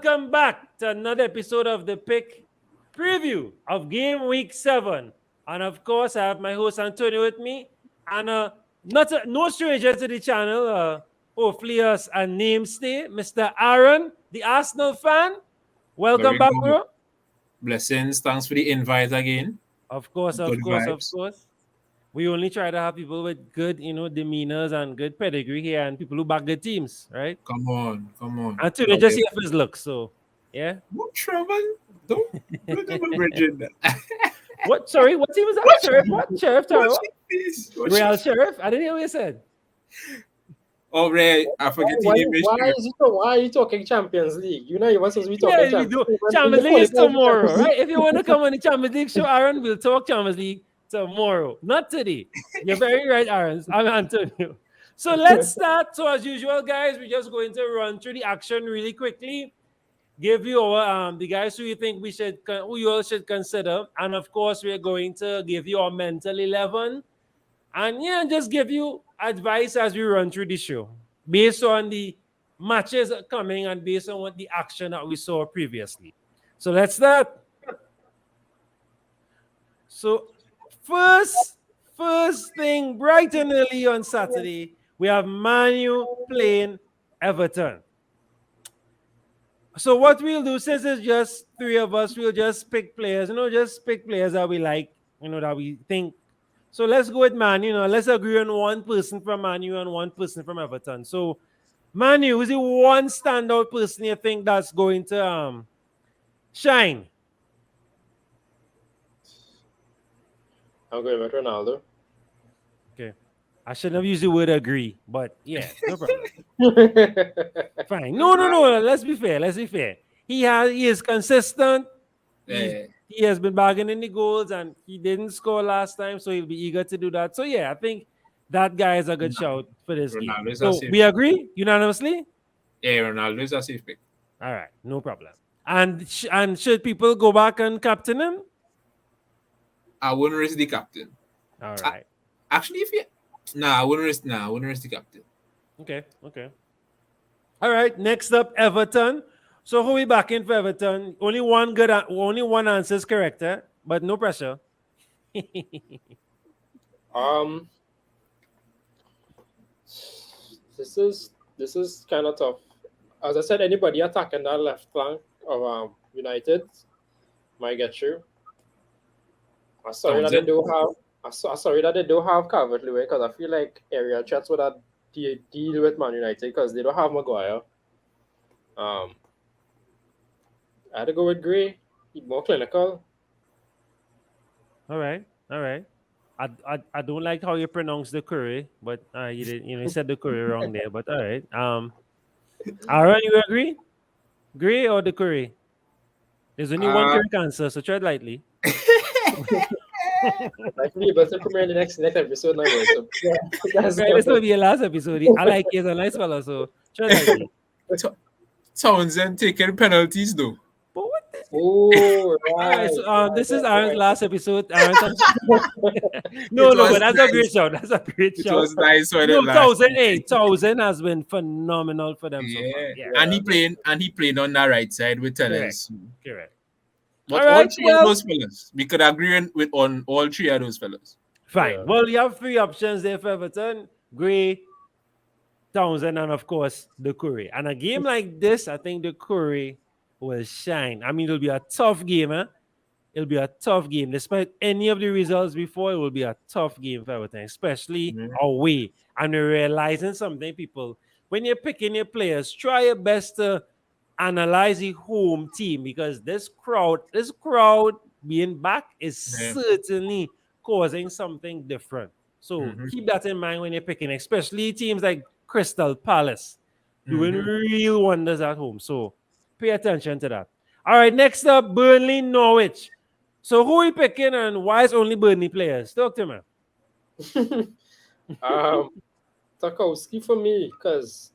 welcome back to another episode of the Pick Preview of Game Week 7. And of course, I have my host Antonio with me, and no stranger to the channel, hopefully us a namestay, Mr. Aaron, the Arsenal fan. Welcome back, bro. Blessings. Thanks for the invite again. Of course. We only try to have people with good, demeanors and good pedigree here, and people who back good teams, right? Come on. Antonio just see if his look, so yeah. What trouble? Don't bridge that. What? Sorry, what team was that? Sheriff? What? Sheriff Taro? Real Sheriff? I didn't hear what you said. Oh, Ray, I forget the name. Why are you talking Champions League? You know you want us to be talking Champions League. Champions League is tomorrow, right? If you want to come on the Champions League show, Aaron, we'll talk Champions League tomorrow, not today. You're very right, Aaron. I'm Antonio. So let's start. So as usual, guys, we're just going to run through the action really quickly. Give you our the guys who you think who you all should consider, and of course we're going to give you our mental 11, and just give you advice as we run through the show based on the matches coming and based on what the action that we saw previously. So let's start. So first thing, bright and early on Saturday, we have Man U playing Everton. So what we'll do, since it's just three of us, we'll just pick players, just pick players that we like, that we think. So let's go with Man U. Let's agree on one person from Man U and one person from Everton. So Man U, is it one standout person you think that's going to shine? I'm going with Ronaldo. Okay. I shouldn't have used the word agree, but yeah, no problem. Fine. No. Let's be fair. He is consistent. He has been bagging in the goals, and he didn't score last time, so he'll be eager to do that. So yeah, I think that guy is a good shout for this game. So we agree unanimously? Yeah, Ronaldo is a safe pick. All right, no problem. And should people go back and captain him? I wouldn't risk the captain. All right. I wouldn't risk the captain. Okay. All right. Next up, Everton. So who we backing for Everton? Only one answer is correct, but no pressure. This is kind of tough. As I said, anybody attacking that left flank of United might get through. I'm sorry that they do have Calvert-Lewin, because I feel like aerial threats would have deal with Man United because they don't have Maguire. I had to go with Gray. He's more clinical. All right. I don't like how you pronounce the curry, but you did, you said the curry wrong there. But all right. Aaron, you agree? Gray or the curry? There's only one correct answer, so tread lightly. Actually, but to premiere the next episode now. So this will be your last episode. I like he's a nice fellow, so tread lightly. Townsend taking penalties though. But what? Oh, right. So, this is Aaron's last episode. No, but that's a great show. That's a great show. It was nice when Townsend has been phenomenal for them so far. Yeah. And he played on that right side with Tellez. Correct. But all three of those fellas, we could agree on all three of those fellas. Fine. Yeah. Well, you have three options there for Everton: Gray, Townsend, and of course the Curry. And a game like this, I think the Curry will shine. I mean, it'll be a tough game, It'll be a tough game. Despite any of the results before, it will be a tough game for Everton, especially away. And we're realizing something, people. When you're picking your players, try your best to analyze the home team, because this crowd being back is certainly causing something different. So keep that in mind when you're picking, especially teams like Crystal Palace doing real wonders at home. So pay attention to that. All right, next up, Burnley Norwich. So who are you picking and why is only Burnley players? Talk to me. Tarkowski for me, because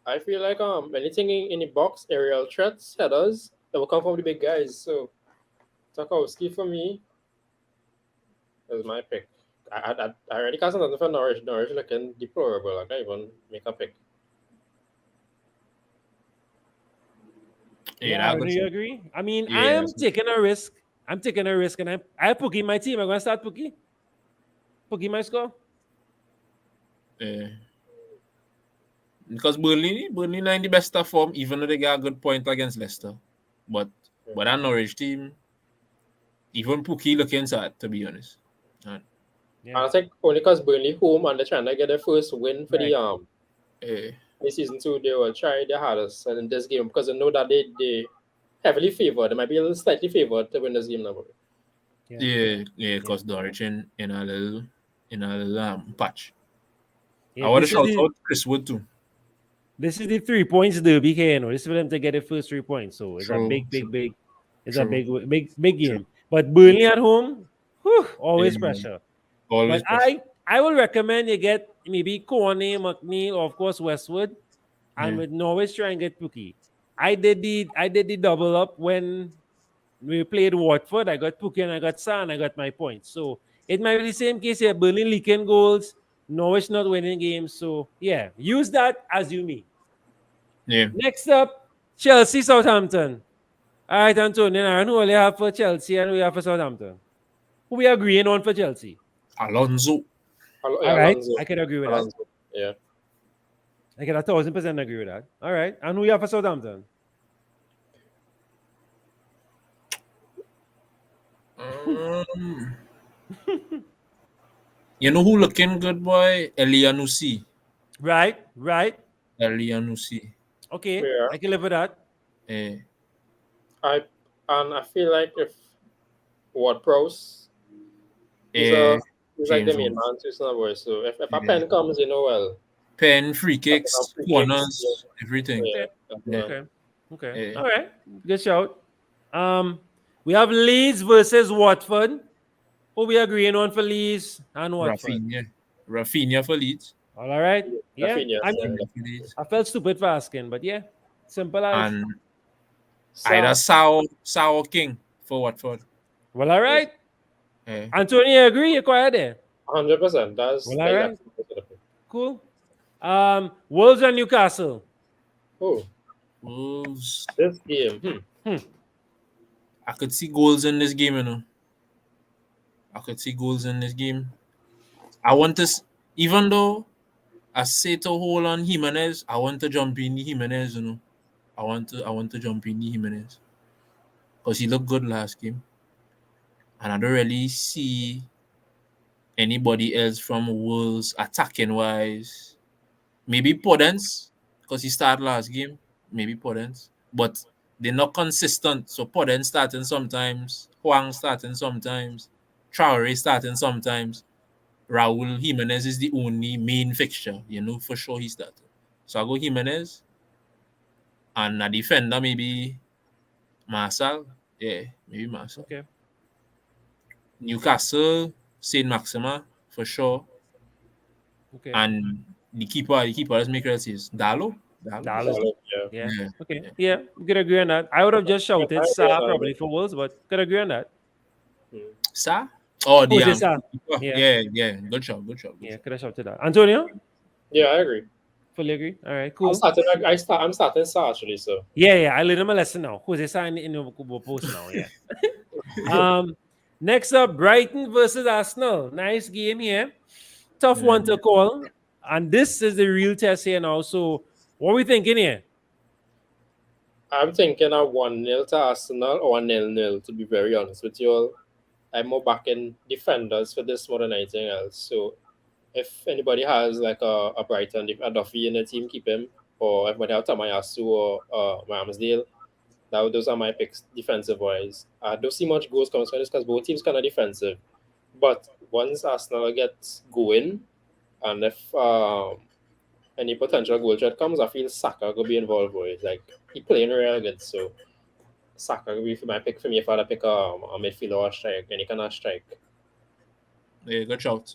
I feel like anything in the box, aerial threats, headers, that will come from the big guys. So Tarkowski for me is my pick. I already cast another for Norwich. Norwich looking deplorable. I can't even make a pick. Yeah, that do good you shot. agree? I mean, I Yeah, am taking a risk. I'm taking a risk, and I Pookie my team. I'm gonna start Pookie. Pookie my score. yeah. Because Burnley not in the best of form, even though they got a good point against Leicester. But that Norwich team, even Pookie looking sad, to be honest. And, Yeah, And I think only because Burnley home and they're trying to get their first win for right. eh, the season 2, they will try their hardest in this game because they know that they heavily favored. They might be a little slightly favored to win this game now. yeah, Yeah. because Norwich in a little patch. I Yeah, want to shout out Chris Wood too. this is the 3 points derby here, you know. This is for them to get the first 3 points. So it's a True, it's a true, big true. game. But Burnley at home, whew, always Yeah, pressure. always But pressure. I will recommend you get maybe Corney, McNeil, or of course Westwood, and Yeah. with Norwich try and get Pookie. I did the double up when we played Watford. I got Pookie and I got Sa and I got my points. So it might be the same case here. Burnley leaking goals, Norwich not winning games. So yeah, use that as you mean. Yeah. Next up, Chelsea Southampton. All right, Antonio, and who only have for Chelsea and we have for Southampton. Who we agreeing on for Chelsea? Alonso. All right, Alonso. I can agree with that. Alonso. Yeah. I can 1,000% agree with that. All right, and who we have for Southampton? Um, you know who looking good, boy? Elianusi. Right. Elianusi. Okay, Yeah. I can live with that. Eh, I feel like if Ward Prowse, he's eh, like the James main Woods. man to somewhere. So if a Yeah. pen comes, well, Pen, free I can have kicks, free corners, kicks. everything. Yeah. Okay, That's the man. okay. Eh, All right, good shout. Um, we have Leeds versus Watford. Who we agreeing on for Leeds and Watford? Rafinha for Leeds. All right, yeah. Rafinha. I mean, Rafinha for Leeds. I felt stupid for asking, but yeah, simple as. And either So, Sao King for Watford. Well, all right. Eh, Antonio, agree? You're quiet there. 100%. That's Well, all right. exactly. Cool. Wolves and Newcastle. Oh, Wolves. this game. I could see goals in this game, you know. I could see goals in this game. I want to, even though I say to hold on Jimenez, I want to jump in the Jimenez, you know. I want to jump in the Jimenez. Because he looked good last game. And I don't really see anybody else from Wolves attacking wise. Maybe Podence, because he started last game. Maybe Podence. But they're not consistent. So Podence starting sometimes, Huang starting sometimes, Traore starting sometimes. Raul Jimenez is the only main fixture. You know for sure he started. So I go Jimenez. And a defender maybe Marcel. Yeah, maybe Marcel. Okay. Newcastle, Saint Maxima for sure. Okay. And the keeper let's make it is Dalo. Dallas. Yeah. Yeah. Yeah. Okay. Yeah, we could agree on that. I would have just I shouted agree Sa on that. probably for Wolves, but could agree on that. Sa? Oh, the Jose Sa. keeper. Yeah. Yeah. Good job. Yeah, could have shouted that. Antonio? Yeah, I agree. Fully agree. All right, I'm cool. starting Sa actually. So Yeah, I learned him a lesson now. Jose Sa in the post now, yeah. Next up, Brighton versus Arsenal. Nice game here. Tough one to call. And this is the real test here now. So what are we thinking here? I'm thinking of 1-0 to Arsenal or 0-0. To be very honest with you all, I'm more backing defenders for this more than anything else. So if anybody has like a Brighton, a Duffy in the team, keep him. Or everybody have Tamayasu or Ramsdale. Those are my picks defensive wise. I don't see much goals coming from this because both teams kind of defensive. But once Arsenal gets going, and if any potential goal threat comes, I feel Saka could be involved with it. Like he playing real good, so Saka could be my pick for me if I had to pick a midfielder or a strike, any kind of strike. Yeah, good shout.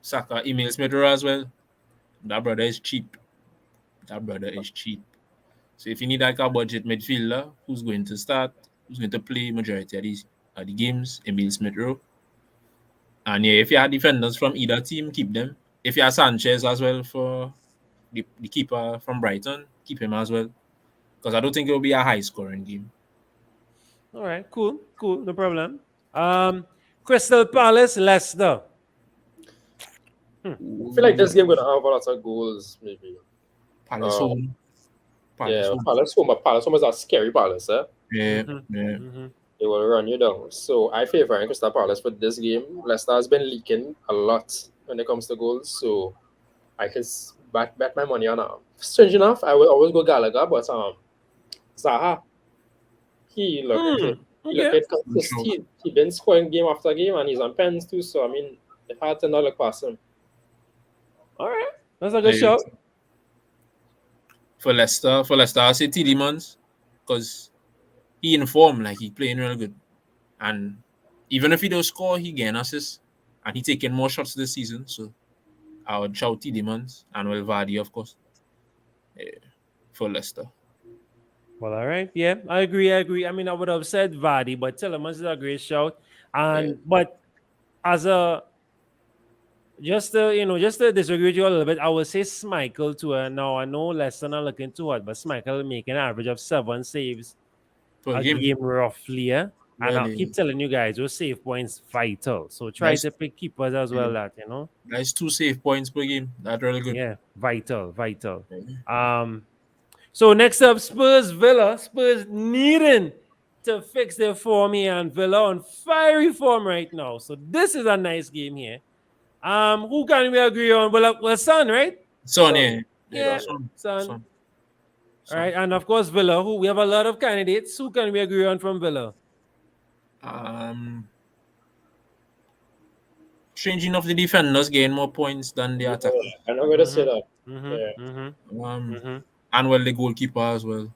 Saka, Emil Smith as well. That brother is cheap. So if you need like a budget midfielder who's going to start, who's going to play majority of the games, Emil Smith Rowe. And yeah, if you have defenders from either team, keep them. If you have Sanchez as well for the keeper from Brighton, keep him as well. because I don't think it will be a high scoring game. All right, cool, no problem. Crystal Palace, Leicester. I feel like this game gonna have a lot of goals, maybe. Palace home. Palace home, but Palace home is a scary Palace, eh? Yeah, Mm-hmm. yeah. Mm-hmm. They will run you down. So I favor Crystal Palace for this game. Leicester has been leaking a lot when it comes to goals, so I can bet my money on Strange enough, I will always go Gallagher, but Zaha, he looked Okay. consistent. He been scoring game after game, and he's on pens too. So I mean, it's hard to not look past him. All right, that's a good shout. For Leicester, I say Tielemans, because he informed like he playing real good, and even if he don't score, he gain assists, and he taking more shots this season. So I would shout Tielemans and Vardy, of course, for Leicester. Well, all right. Yeah, I agree. I mean, I would have said Vardy, but Tielemans is a great shout. And but as a just to disagree with you a little bit, I would say Schmeichel too. Now I know Leicester not looking too hard, but Schmeichel making an average of 7 saves a game roughly. Yeah? And I'll keep telling you guys, those save points vital. So try to pick keepers as well. That's 2 save points per game. That's really good. Yeah, vital. So next up, Spurs Villa. Spurs needing to fix their form here, and Villa on fiery form right now. So this is a nice game here. Who can we agree on? Well, Son, right? Son, yeah. Yeah, Son. All right, and of course Villa. We have a lot of candidates. Who can we agree on from Villa? Strange enough, the defenders gain more points than the attackers. I'm not going to say that. And well, the goalkeeper as well.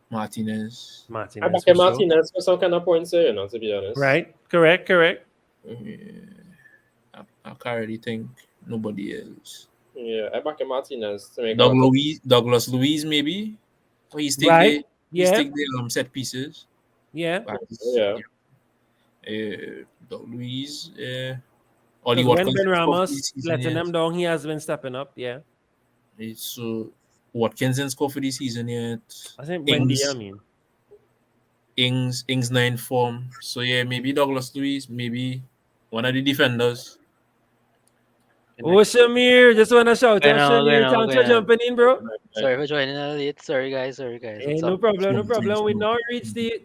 Martinez. I back Martinez for some kind of points here, to be honest. Right. Correct. I can't really think nobody else. Yeah, I back Martinez to make Douglas Luiz, maybe. So he's take the set pieces. Yeah. Doug Luiz. When Ben Ramos letting them down, he has been stepping up. Yeah. It's Watkins didn't score for this season yet. I think Wendy, I mean. Ings 9 form. So yeah, maybe Douglas Luiz, maybe one of the defenders. Oh, Shamir, just want to shout out Shamir. Thanks for jumping in, bro. Sorry for joining late. Sorry guys. Hey, no problem. We now reach the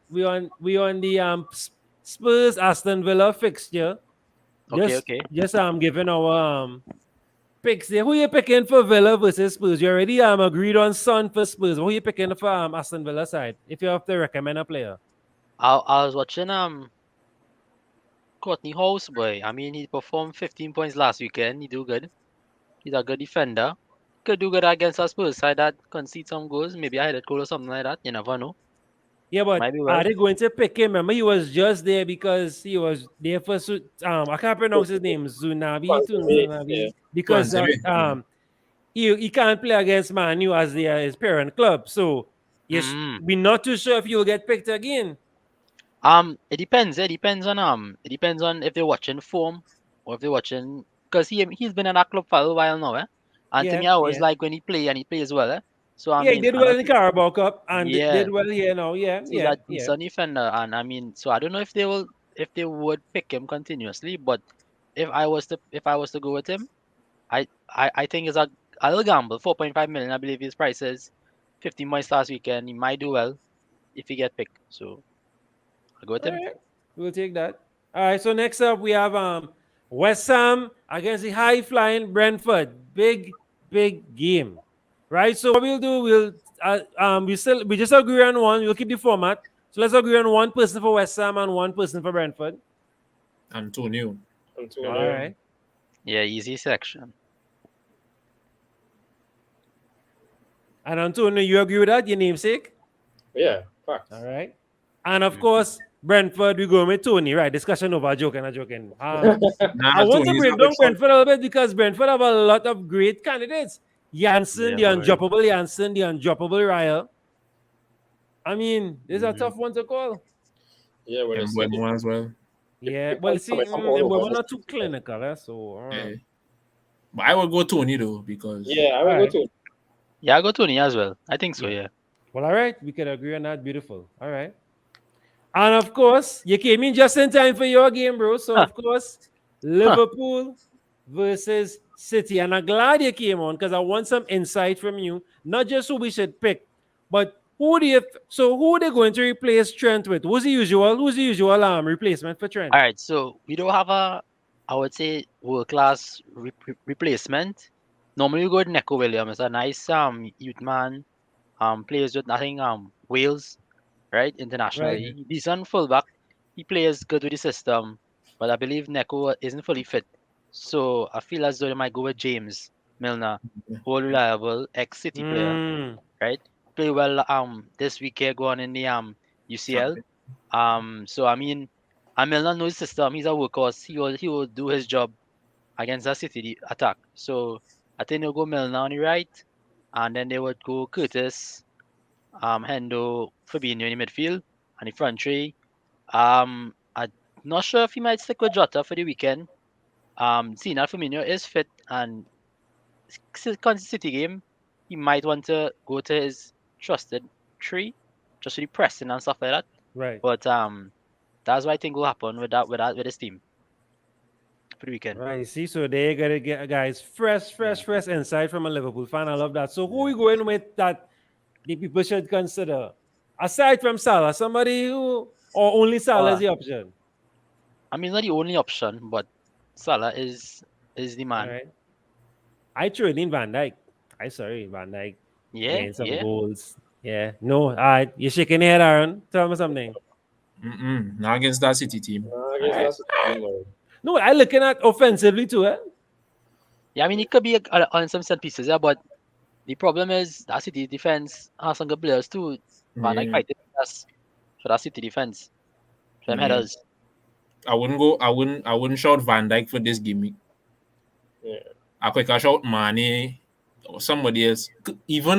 we on the Spurs Aston Villa fixture. Okay. Just giving our picks there. Who you picking for Villa versus Spurs? You already agreed on Son for Spurs. Who you picking for Aston Villa side? If you have to recommend a player. I was watching Courtney House, boy. I mean, he performed 15 points last weekend. He do good. He's a good defender. Could do good against a Spurs side that concede some goals. Maybe I had a goal or something like that. You never know. Yeah, but are they going to pick him? Remember, he was just there because he was there for I can't pronounce his name, Zunabi. Because he can't play against Man U as his parent club. So yes, we're not too sure if he'll get picked again. It depends. It depends on if they're watching form or if they're watching, because he's been in that club for a while now, eh? And to me, I always like when he plays well, eh? So I mean, he did well in the Carabao Cup and did well here now. He's a decent defender, and I mean, so I don't know if they would pick him continuously, but if I was to go with him, I think it's a little gamble. 4.5 million, I believe his price is. 15 points last weekend. He might do well if he get picked. So I'll go with him. Right. We'll take that. All right. So next up we have West Ham against the high flying Brentford. Big game. Right. So what we'll do, we just agree on one. We'll keep the format. So let's agree on one person for West Ham and one person for Brentford. Antonio. All right. Yeah, easy selection. And Antonio, you agree with that? Your namesake? Yeah, facts. All right. And of course, Brentford, we go with Tony, right? Discussion over joking. I want to break down Brentford a little bit because Brentford have a lot of great candidates. Janssen, the undroppable Janssen, the undroppable Ryle. I mean, this is a tough one to call. Yeah, well, Mbeumo as well. Yeah, well, see, we're not too clinical, so. But I would go Tony though because. Yeah, I would go Tony. Yeah, I go Tony as well. I think so. Yeah. Well, all right. We can agree on that. Beautiful. All right. And of course, you came in just in time for your game, bro. So, Huh. of course, Liverpool versus City. And I'm glad you came on because I want some insight from you. Not just who we should pick, but who are they going to replace Trent with? Who's the usual replacement for Trent? All right. So we don't have I would say, world class replacement. Normally we go with Neco Williams, a nice youth man. Plays with, I think, Wales, right, Right. internationally. Decent fullback. He plays good with the system, but I believe Neco isn't fully fit. So I feel as though they might go with James Milner, whole reliable ex-City player, Mm, right? Play well this week here going in the UCL. Champion. So I mean, and Milner knows the system. He's a workhorse. He will do his job against that City attack. So I think they'll go Milner on the right, and then they would go Curtis, Hendo, Fabinho in the midfield, and the front three. I'm not sure if he might stick with Jota for the weekend. Seeing that Firmino is fit and City game, he might want to go to his trusted three, just with the pressing and stuff like that. right. But that's what I think will happen with this team for the weekend. Right. See, so they gotta get guys fresh insight from a Liverpool fan. I love that. So who we going with that the people should consider? Aside from Salah, somebody who or only Salah is the option. I mean, not the only option, but Salah is the All man. right. I threw it in Van Dyke. I sorry, Van Dyke Yeah, getting some yeah. goals. Yeah. No, all right. You're shaking your head, Aaron. Tell me something. Not against that City team. I guess that's the team, man. No, I looking at offensively too, eh? Yeah, I mean, it could be on some set pieces, yeah, but the problem is that City defense has some good players too. Van Dijk Yeah. fighting us for that City defense. For them Yeah. headers. I wouldn't shout Van Dijk for this game. Yeah. I quick shout Mane or somebody else. Even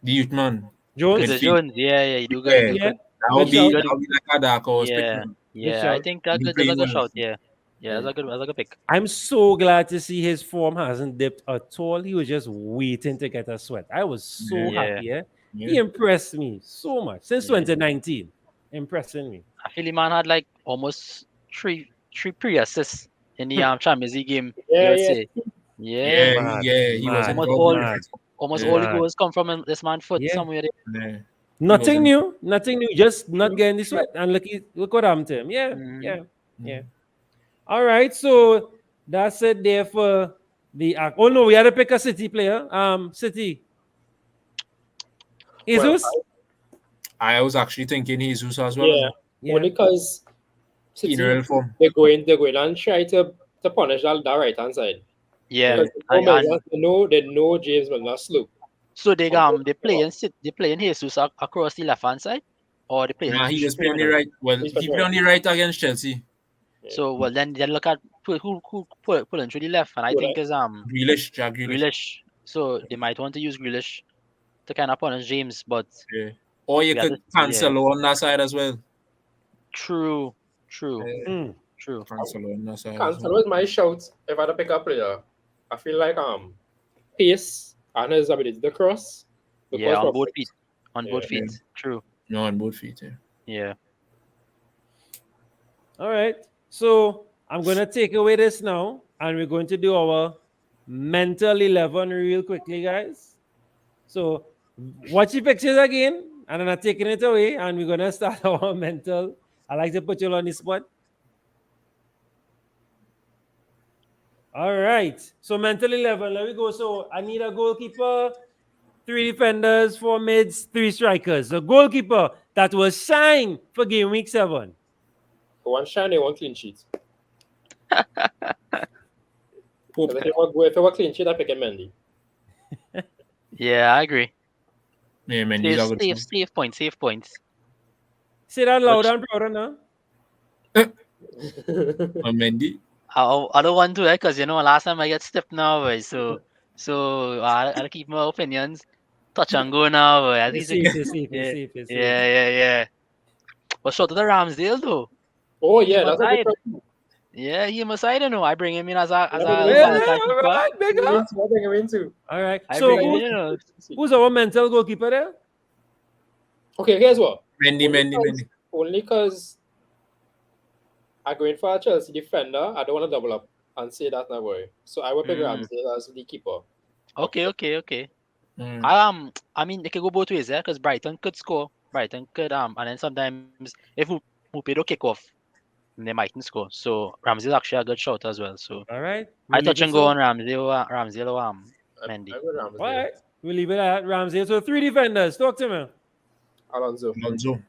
the youth man. Jones? Curtis Midfield. Jones, yeah, you do good. Yeah. You do Yeah. good. Good shout. That would be like a dark horse pick. Yeah, man. yeah. I shout. think He that's play a good well. shout. Yeah, that's a good pick. I'm so glad to see his form hasn't dipped at all. He was just waiting to get a sweat. I was so Yeah. happy. Yeah? Yeah. He impressed me so much since Yeah. 2019. Impressing me. I feel the man had like almost three pre-assists in the Champions League game. Yeah, you would yeah. say. Yeah. Mad, He was mad, in Almost trouble. mad. Almost Yeah. all the goals come from this man's foot Yeah. somewhere. Yeah. Nothing wasn't- new. Nothing new. Just not getting the sweat. And look what happened to him. Yeah. Mhm. Yeah. All right. So that's it there for the act. Oh no, we had to pick a City player. City. Jesus? I was actually thinking Jesus as well. Yeah. Yeah. Only because In real form. they're going and try to punish that right hand side. Yeah. Because And they know James Milner slow. so they playing Jesus across the left hand side, or they playing. Nah, he just play on the middle? right. Well, He's he play on the right against Chelsea. So well then look at who pulling through the left, and I Who think that? is Grealish, Jack Grealish. Grealish. So they might want to use Grealish to kind of punish James, but Yeah. Or you Yeah, could this- cancel on that side as well. true. Mm. Cancel on that side. as Cancel well. was my shout if I had to pick a player. I feel like pace and his ability to cross. Yeah, on both feet. On both Yeah. feet. True. No, on both feet. Yeah. Yeah. All right. So I'm going to take away this now and we're going to do our mental 11 real quickly, guys. So watch the pictures again and then I'm taking it away and we're going to start our mental. I like to put you on the spot. All right. So mental 11. Let me go. So I need a goalkeeper, 3 defenders, 4 mids, 3 strikers. The goalkeeper that will shine for game week 7. One shiny, one clean sheet. Pope. If it were clean sheet, I pick a Mendy. Yeah, I agree. Yeah, man. These are good. Save points. Say that loud and proud now. Mendy. I don't want to, because last time I get stepped now, boy. So I'll keep my opinions touch and go now, boy. At least yeah. But short of the Ramsdale though. Oh yeah, He's that's a outside. good question. Yeah, he must. I don't know. I bring him in as a Yeah, volatile all keeper. right, big up. I bring him in too. All right. I So bring him in. You know. who's our mental goalkeeper there? Okay, here's what. Mendy. Only because I'm going for a Chelsea defender, I don't want to double up and say that now, boy. So I will pick Ramsdale as the keeper. Okay. Mm. I mean, it could go both ways, yeah, because Brighton could score. Brighton could and then sometimes if Mupe don't kick off, they mightn't score. So Ramsey's actually a good shot as well. So All right. I We'll leave touch it and go so. on Ramsey or Mendy. I will All Ramsdale. right. We'll leave it at Ramsey. So 3 defenders. Talk to me. Alonso. Alonso,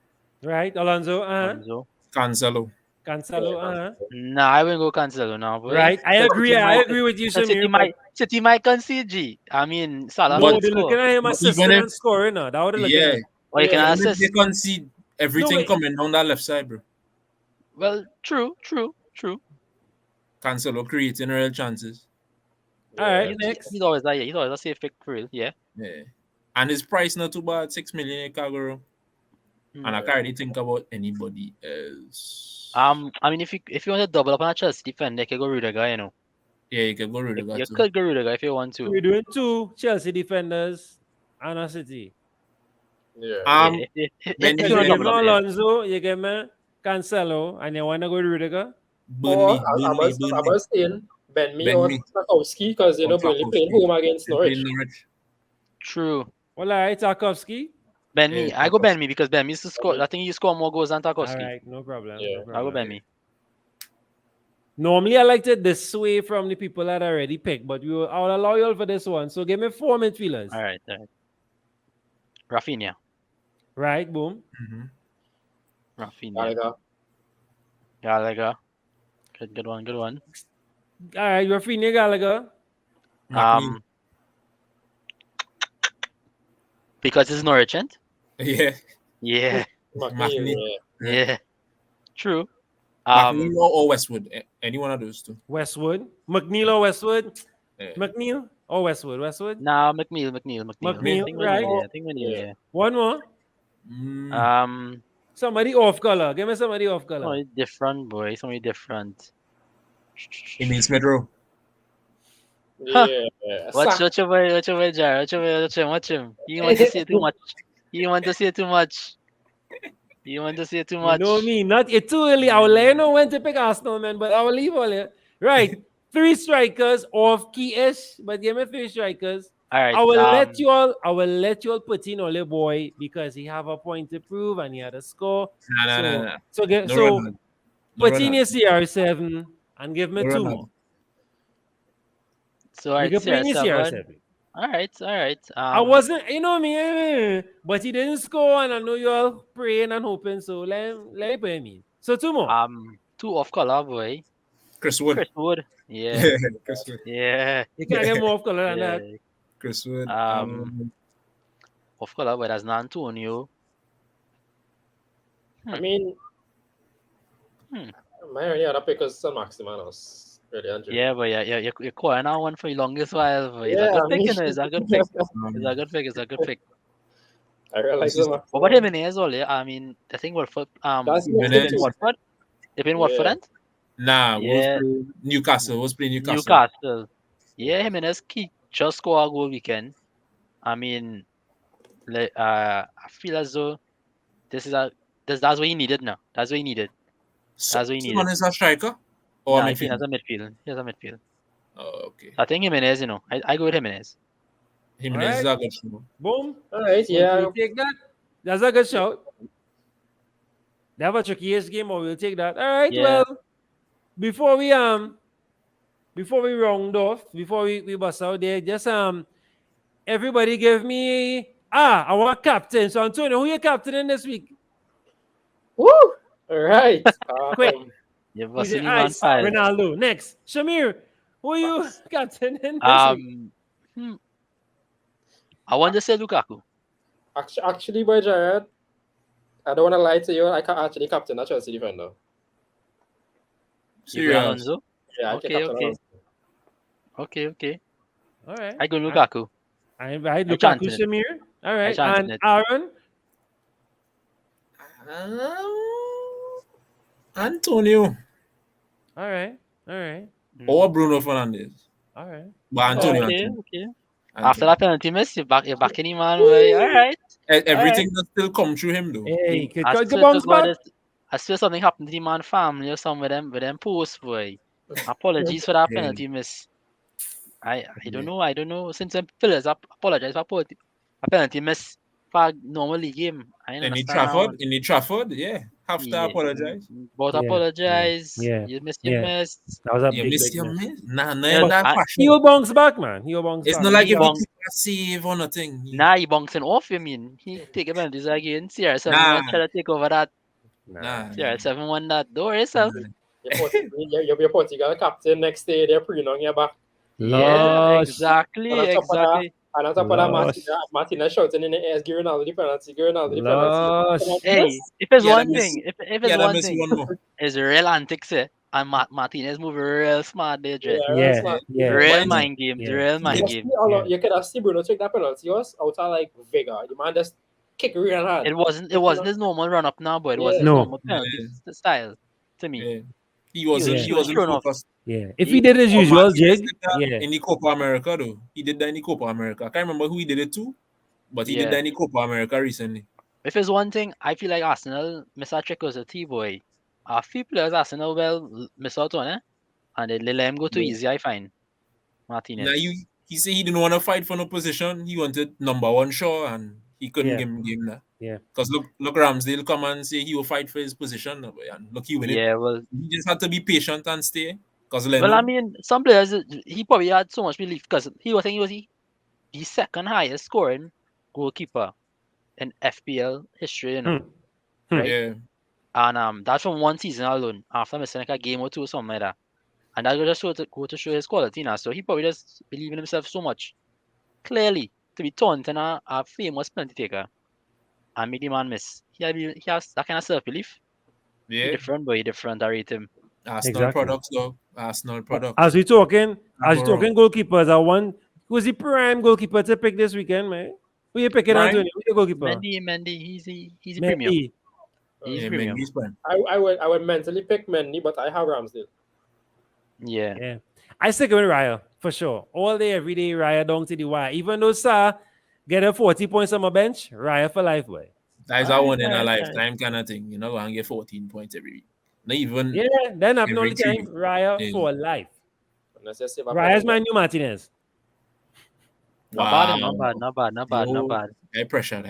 Right. Alonso. Alonso. Cancelo. Cancelo. Nah, I wouldn't go Cancelo now, boy. Right. I agree. I agree with you, Because Shamir. City might concede, G. I mean, Salah No, might they're looking score. at him But assisting even if- and scoring now. That's what they're looking Yeah, at. Or you can Yeah, even if assist. they concede, everything wait. coming down that left side, bro. Well, true. Cancelo creating real chances. All right. Yeah. Next. He's always a safe pick for real, yeah. Yeah. And his price not too bad, 6 million in Kaguro. And I can't really think about anybody else. I mean, if you want to double up on a Chelsea defender, you can go Rudiger, you know. Yeah, you can go rid of You that too. could go Rudiger if you want to. We're doing 2 Chelsea defenders and a City. Yeah. If Mendy you You want to give Rudiger. me double up, yeah. Alonso, you give me Cancelo, and you want to go Rudiger? Or Burnley. I was saying Ben Mee Ben or Mee. Tarkowski because Or Burnley Tarkowski. playing home against They Norwich. play Norwich. True. Well, all right. Tarkovsky. Ben Yeah, Mee. I go Ben Mee because Ben Mee used to score. I think you score more goals than All Tarkowski. right. No problem. Yeah. No I go problem. Ben Mee. Normally, I like to dissuade from the people that I already picked, but I will allow you all for this one. So give me 4 midfielders. All right. Rafinha. Right, boom. Mhm. Rafinha. Gallagher. Good one. All right, Rafinha Gallagher. McNeil. Because it's Norwich, ain't? Yeah. Yeah. McNeil, Yeah. True. McNeil or Westwood. Any one of those two. Westwood. McNeil or Westwood? Yeah. McNeil or Westwood? Westwood. Nah, McNeil. McNeil, right. I think McNeil, yeah. One more. Mm. Somebody off color. Give me somebody off color. Somebody different, boy. Somebody different. Emil Smith Rowe. yeah. Watch your boy, Jar. Watch him. You want to say too much. You want to say too much. You know me. Not it's too early. I will let you know when to pick Arsenal, man, but I will leave all it. Right. 3 strikers off key-ish, but give me 3 strikers. All right. I will let you all put in Ole boy because he have a point to prove and he had a score. Nah. So Ronaldo. put in your CR7 and give me No 2 Ronaldo. more. So all You right, can put in your CR7. CR7. All right. I wasn't, you know me, but he didn't score, and I know you all praying and hoping. So let me put him in. So 2 more. 2 off color, boy. Chris Wood. Chris Wood. Yeah. Chris Wood. Yeah. You can't get more off color than that. Chris Wood. Off color, but that's not Antonio. I mean, my only other pick is San Maximanos. Really, Andrew. Yeah, but you're calling out one for the longest while. But it's Yeah, a good I pick, mean- you know. It's a good pick. It's a good pick. I really like San What about Jimenez, Ole? I mean, I think Watford. That's Jimenez. Watford. They been Watford, Yeah. ain't? Nah, Yeah. Newcastle. Was playing Newcastle. Newcastle. Yeah, Jimenez just scored a goal weekend. I mean, I feel as though that's what he needed now. That's what he needed. That's what he Someone needed. is a striker or Nah, a I think midfielder? as a midfield. He has a midfield. Oh, okay. I think Jimenez, you know. I go with Jimenez. Jimenez is a good show. Boom. All right, yeah. We'll take that. That's a good shout. They have a trickiest game, but we'll take that. All right. Yeah. Well, before we round off, before we bust out there, just everybody give me I want captain. So Antonio, who you captaining this week? Woo! All right. Quick. You're He's busting in him on ice. fire. Ronaldo. Next, Shamir, who are you captaining this week? I want to say Lukaku. Actually, boy, Jared, I don't want to lie to you. I can actually captain a Chelsea defender. You go Alonso. Yeah, I can captain Alonso. Okay. All right. I go Lukaku. I invite I Lukaku, chancing it. Shamir. All right. chancing And it. Aaron. Antonio. All right. Or Bruno Fernandes. All right. But Antonio. Okay. Antonio. After that penalty miss, you're back in the man way. All right. Everything that still come through him though. Hey, could I go swear bounce to God, back. I swear something happened to the man family or something with them posts, boy. Apologies for that Yeah. penalty miss. I don't know. Since some players apologize for a penalty miss for a normal league game. I don't In the understand now. Trafford, yeah. Have to Yeah. apologize. Both Yeah, apologize. yeah, You miss, yeah. you missed. That was a You big, miss big your miss. miss. Nah, Yeah, that I- passion. He'll bounce back, man. He'll bounce It's back. not like He if he bounce- keep a save or nothing. Nah, he bouncing off, you mean? He take a penalties again. CR7 Nah. try to take over that. Nah. CR7 won that door yourself. Your Portugal captain next day, they're pretty on your back. Yeah, Lost. exactly. And on top of that, Lost. Martinez shouting in the air, give Ronaldo the penalty, give Ronaldo the Lost. penalty. Hey, if it's Yeah, one that miss- thing, if it's Yeah, that one miss thing, one more. it's real antics, and Martinez moving real smart there, Dre. Yeah, Smart. yeah. Real Why not? mind games, Yeah. real mind You games. you could have seen Bruno take that penalty was out of like vigor. The man just kick real hard. It wasn't his normal run up now, but it was his No. normal penalty style to me. Yeah. He wasn't thrown off. focused. Yeah. If he did his usual Martinez jig, did that yeah. in the Copa America though. He did that in the Copa America. I can't remember who he did it to, but he did Yeah. that in the Copa America recently. If it's one thing, I feel like Arsenal miss out trick was a T-boy. A few players Arsenal miss out on it, and they let him go too Yeah. easy, I find. Martinez. Now he said he didn't want to fight for no position. He wanted number one Shaw and he couldn't give him that. Yeah. Because look Ramsdale come and say he will fight for his position and look he win it. Yeah, well, He just had to be patient and stay. Because well, I mean, some players he probably had so much belief because he was the second highest scoring goalkeeper in FPL history, you know, right? Yeah. And that's from one season alone, after missing like a game or two or something like that. And that just go to show his quality now. So he probably just believe in himself so much, clearly, to be taunting a famous penalty taker and make the man miss. He has that kind of self-belief. Yeah. He different, I rate him. Arsenal Exactly. products though. Arsenal products. As we talking Go goalkeepers, who's the prime goalkeeper to pick this weekend, man? Who you picking, Prime? Antonio? Who your goalkeeper? Mendy, he's a premium. Mendy. He's Yeah, a premium. Mendy's prime. I would mentally pick Mendy, but I have Ramsdale. Yeah. Yeah. I stick with Raya, for sure. All day, every day, Raya down to the wire. Even though Sa get a 40 points on my bench, Raya for life, boy. That's Alright, a one in a alright, lifetime kind of thing. You're not going to get 14 points every week. Not even. Yeah, then happened all the Every time. team. Raya Yeah. for life. Unless you save a Raya's penalty. my new Martinez. Not bad. That's pressure.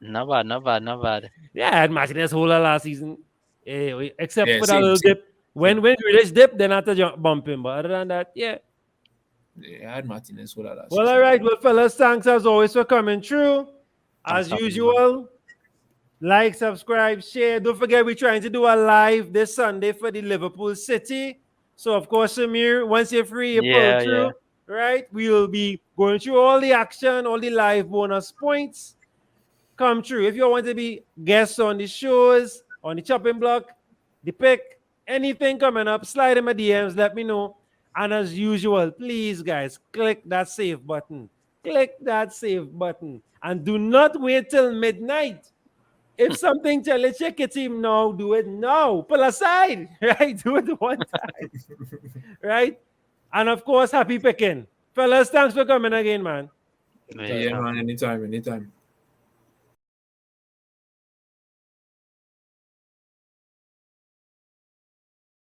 Not bad. Yeah, I had Martinez whole lot last season. Except Yeah, for that same, little same. dip. When Grealish dip, then I had to bump him. But other than that, yeah. Yeah, I had Martinez for that last Well, season. all right. Well, fellas, thanks as always for coming through. As Thanks for having me, usual, like, subscribe, share. Don't forget, we're trying to do a live this Sunday for the Liverpool City. So, of course, Samir, once you're free, you pull through, right? We'll be going through all the action, all the live bonus points. Come true. If you want to be guests on the shows, on the chopping block, the pick, anything coming up, slide in my DMs, let me know. And as usual, please, guys, click that save button. Click that save button. And do not wait till midnight. If something tell you check your team now, do it now. Pull aside, right? Do it one time, right? And of course, happy picking. Fellas, thanks for coming again, man. Yeah, man, anytime.